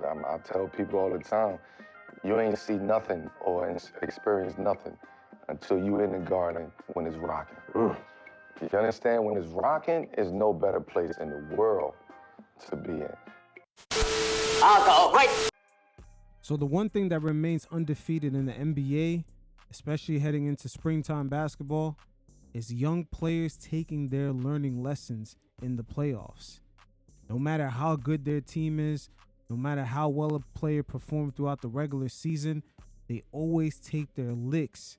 I tell people all the time, you ain't see nothing or experience nothing until you in the garden when it's rocking. You understand? When it's rocking, there's no better place in the world to be in. Alcohol, right? So the one thing that remains undefeated in the NBA, especially heading into springtime basketball, is young players taking their learning lessons in the playoffs. No matter how good their team is, no matter how well a player performed throughout the regular season, they always take their licks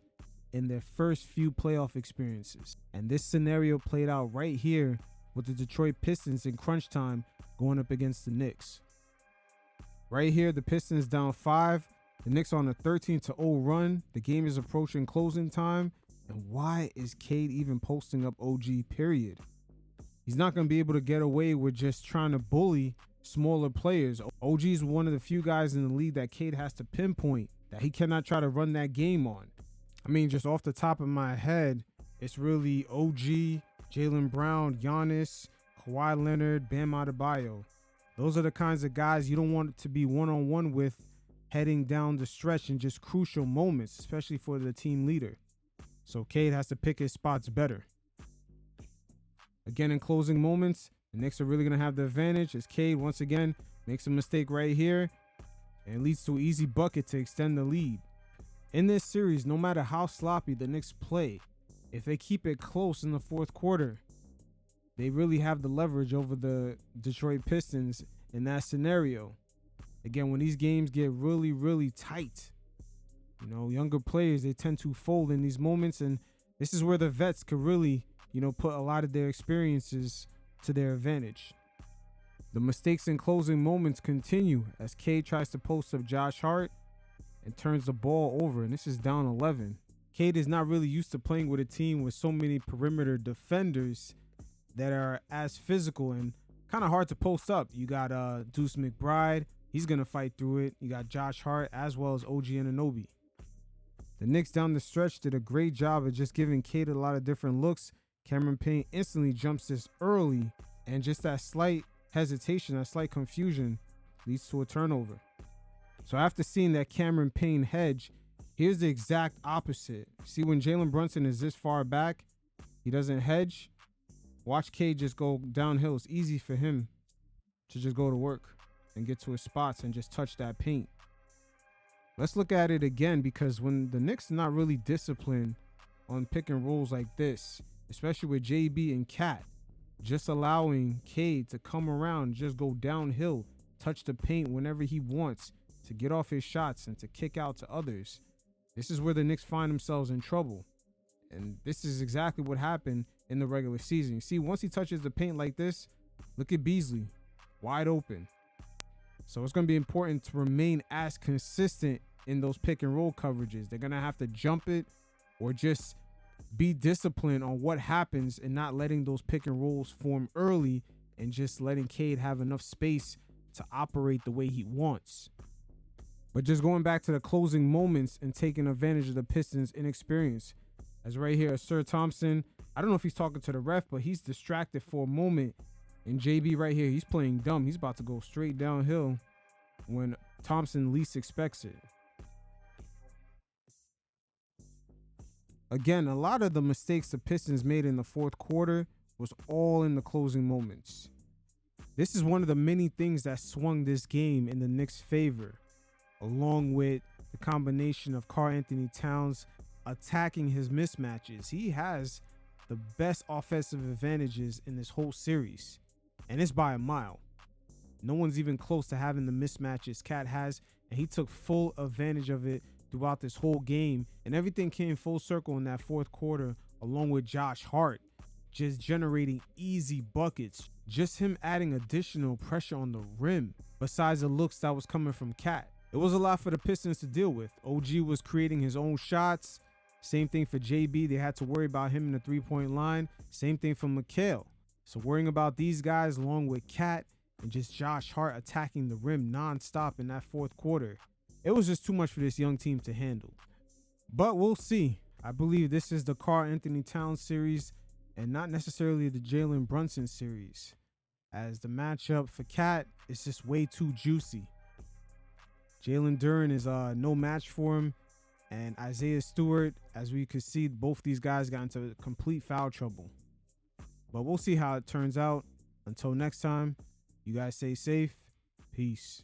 in their first few playoff experiences. And this scenario played out right here with the Detroit Pistons in crunch time going up against the Knicks. Right here, the Pistons down 5. The Knicks on a 13-0 run. The game is approaching closing time. And why is Cade even posting up OG, period? He's not going to be able to get away with just trying to bully smaller players. OG is one of the few guys in the league that Cade has to pinpoint, that he cannot try to run that game on. I mean, just off the top of my head, it's really OG, Jalen Brown, Giannis, Kawhi Leonard, Bam Adebayo. Those are the kinds of guys you don't want to be one-on-one with heading down the stretch in just crucial moments, especially for the team leader. So Cade has to pick his spots better. Again, in closing moments, the Knicks are really going to have the advantage as Cade, once again, makes a mistake right here, and it leads to an easy bucket to extend the lead. In this series, no matter how sloppy the Knicks play, if they keep it close in the fourth quarter, they really have the leverage over the Detroit Pistons in that scenario. Again, when these games get really, really tight, younger players, they tend to fold in these moments, and this is where the vets could really, put a lot of their experiences to their advantage. The mistakes in closing moments continue as Cade tries to post up Josh Hart and turns the ball over, and this is down 11. Cade is not really used to playing with a team with so many perimeter defenders that are as physical and kind of hard to post up. You got Deuce McBride. He's going to fight through it. You got Josh Hart as well as OG Anunoby. The Knicks down the stretch did a great job of just giving Cade a lot of different looks. Cameron Payne instantly jumps this early, and just that slight hesitation, that slight confusion leads to a turnover. So after seeing that Cameron Payne hedge, here's the exact opposite. See, when Jalen Brunson is this far back, he doesn't hedge. Watch Cade just go downhill. It's easy for him to just go to work and get to his spots and just touch that paint. Let's look at it again, because when the Knicks are not really disciplined on pick and rolls like this, especially with JB and Cat, just allowing Cade to come around, just go downhill, touch the paint whenever he wants, to get off his shots and to kick out to others. This is where the Knicks find themselves in trouble. And this is exactly what happened in the regular season. You see, once he touches the paint like this, look at Beasley, wide open. So it's going to be important to remain as consistent in those pick and roll coverages. They're going to have to jump it or just be disciplined on what happens and not letting those pick and rolls form early and just letting Cade have enough space to operate the way he wants. But just going back to the closing moments and taking advantage of the Pistons' inexperience. As right here, Sir Thompson, I don't know if he's talking to the ref, but he's distracted for a moment. And JB right here, he's playing dumb. He's about to go straight downhill when Thompson least expects it. Again, a lot of the mistakes the Pistons made in the fourth quarter was all in the closing moments. This is one of the many things that swung this game in the Knicks' favor, along with the combination of Karl Anthony Towns attacking his mismatches. He has the best offensive advantages in this whole series, and it's by a mile. No one's even close to having the mismatches Cat has, and he took full advantage of it throughout this whole game, and everything came full circle in that fourth quarter, along with Josh Hart just generating easy buckets, just him adding additional pressure on the rim besides the looks that was coming from Cat. It was a lot for the Pistons to deal with. OG was creating his own shots. Same thing for JB. They had to worry about him in the three-point line. Same thing for Mikal. So worrying about these guys along with Cat and just Josh Hart attacking the rim nonstop in that fourth quarter, it was just too much for this young team to handle. But we'll see. I believe this is the Karl Anthony Towns series and not necessarily the Jalen Brunson series, as the matchup for Cat is just way too juicy. Jalen Duren is no match for him. And Isaiah Stewart, as we could see, both these guys got into complete foul trouble. But we'll see how it turns out. Until next time, you guys stay safe. Peace.